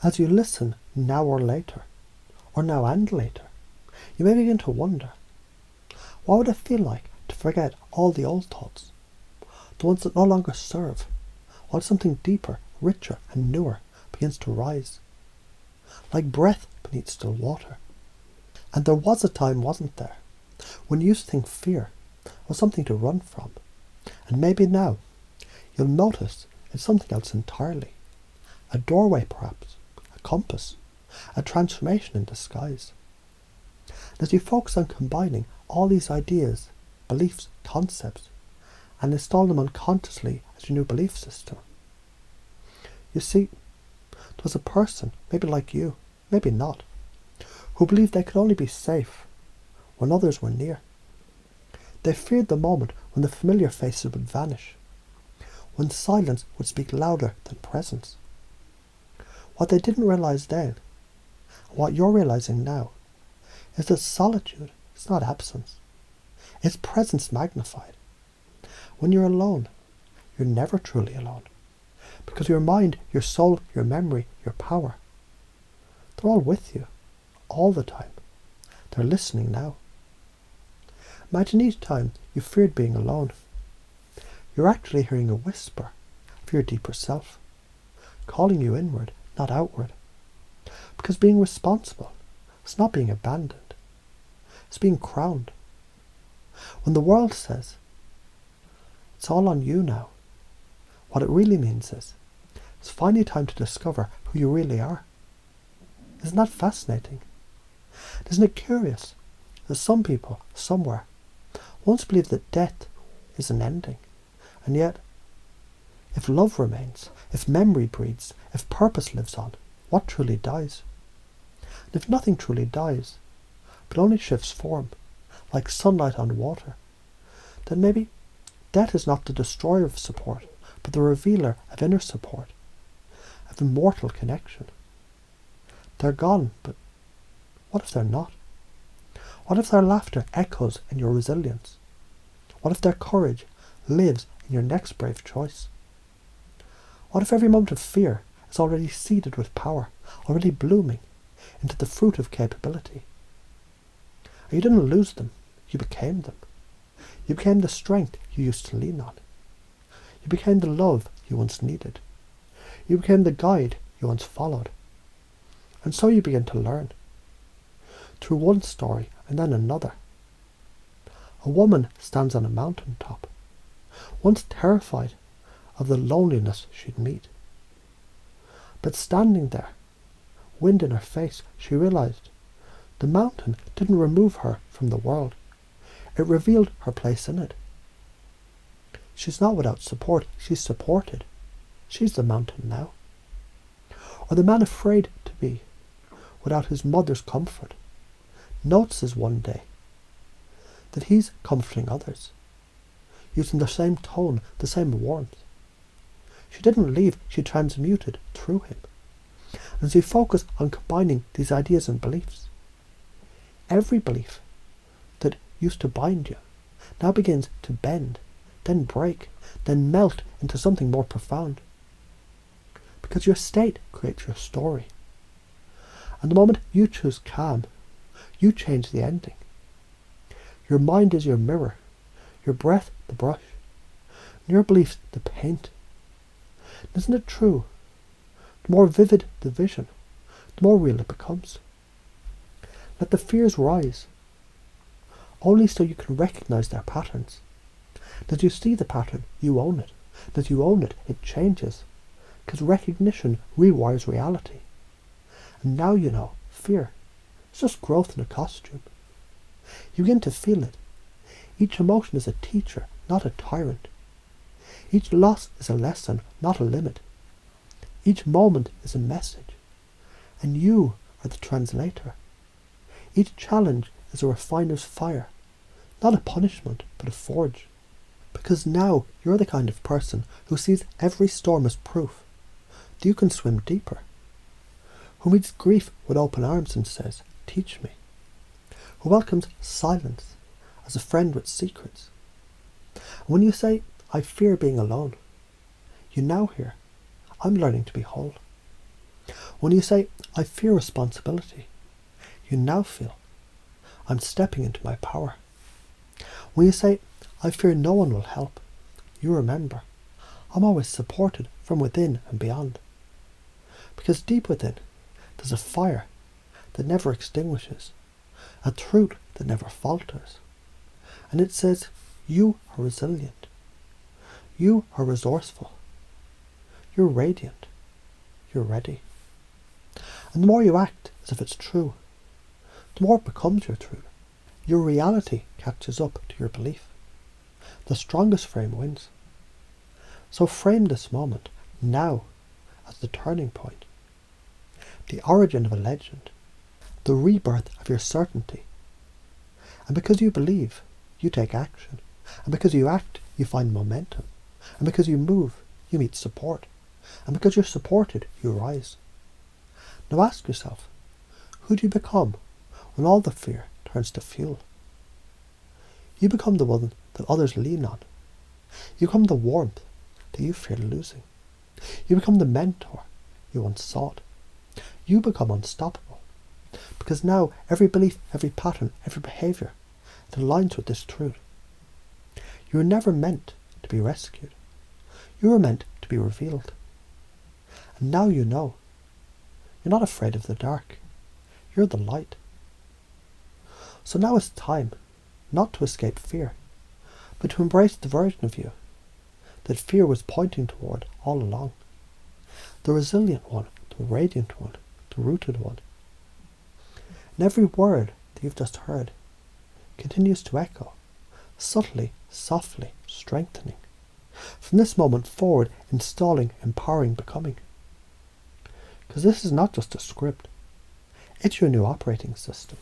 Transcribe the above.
As you listen now or later, or now and later, you may begin to wonder, what would it feel like to forget all the old thoughts, the ones that no longer serve, while something deeper, richer and newer begins to rise, like breath beneath still water. And there was a time, wasn't there, when you used to think fear was something to run from, and maybe now you'll notice it's something else entirely, a doorway perhaps, a compass, a transformation in disguise. And as you focus on combining all these ideas, beliefs, concepts, and install them unconsciously as your new belief system, you see, there was a person, maybe like you, maybe not, who believed they could only be safe when others were near. They feared the moment when the familiar faces would vanish, when silence would speak louder than presence. What they didn't realize then, and what you're realizing now, is that solitude is not absence. It's presence magnified. When you're alone, you're never truly alone, because your mind, your soul, your memory, your power, they're all with you, all the time. They're listening now. Imagine each time you feared being alone, you're actually hearing a whisper of your deeper self, calling you inward, not outward. Because being responsible is not being abandoned, it's being crowned. When the world says, it's all on you now, what it really means is, it's finally time to discover who you really are. Isn't that fascinating? Isn't it curious that some people, somewhere, once believed that death is an ending, and yet, if love remains, if memory breathes, if purpose lives on, what truly dies? And if nothing truly dies, but only shifts form, like sunlight on water, then maybe death is not the destroyer of support, but the revealer of inner support, of immortal connection. They're gone, but what if they're not? What if their laughter echoes in your resilience? What if their courage lives in your next brave choice? What if every moment of fear is already seeded with power, already blooming into the fruit of capability? And you didn't lose them, you became them. You became the strength you used to lean on. You became the love you once needed. You became the guide you once followed. And so you begin to learn, through one story and then another. A woman stands on a mountain top, once terrified of the loneliness she'd meet. But standing there, wind in her face, she realized the mountain didn't remove her from the world. It revealed her place in it. She's not without support, she's supported. She's the mountain now. Or the man afraid to be without his mother's comfort notices one day that he's comforting others, using the same tone, the same warmth. She didn't leave, she transmuted through him. And as we focus on combining these ideas and beliefs, every belief that used to bind you now begins to bend, then break, then melt into something more profound. Because your state creates your story. And the moment you choose calm, you change the ending. Your mind is your mirror, your breath the brush, and your beliefs the paint. Isn't it true? The more vivid the vision, the more real it becomes. Let the fears rise, only so you can recognize their patterns. That you see the pattern, you own it. That you own it, it changes. Because recognition rewires reality. And now you know, fear is just growth in a costume. You begin to feel it. Each emotion is a teacher, not a tyrant. Each loss is a lesson, not a limit. Each moment is a message, and you are the translator. Each challenge is a refiner's fire, not a punishment, but a forge. Because now you're the kind of person who sees every storm as proof that you can swim deeper, who meets grief with open arms and says, "Teach me," who welcomes silence as a friend with secrets. And when you say, "I fear being alone," you now hear, "I'm learning to be whole." When you say, I fear responsibility, you now feel, I'm stepping into my power. When you say, I fear no one will help, you remember, I'm always supported from within and beyond. Because deep within, there's a fire that never extinguishes, a truth that never falters. And it says, you are resilient. You are resourceful. You're radiant. You're ready. And the more you act as if it's true, the more it becomes your truth. Your reality catches up to your belief. The strongest frame wins. So frame this moment now as the turning point, the origin of a legend, the rebirth of your certainty. And because you believe, you take action. And because you act, you find momentum. And because you move, you meet support. And because you're supported, you rise. Now ask yourself, who do you become when all the fear turns to fuel? You become the one that others lean on. You become the warmth that you feared losing. You become the mentor you once sought. You become unstoppable. Because now every belief, every pattern, every behaviour, it aligns with this truth. You were never meant to be rescued. You were meant to be revealed. And now you know. You're not afraid of the dark. You're the light. So now it's time not to escape fear, but to embrace the version of you that fear was pointing toward all along. The resilient one, the radiant one, the rooted one. And every word that you've just heard continues to echo, subtly, softly, strengthening. From this moment forward, installing, empowering, becoming. Because this is not just a script. It's your new operating system.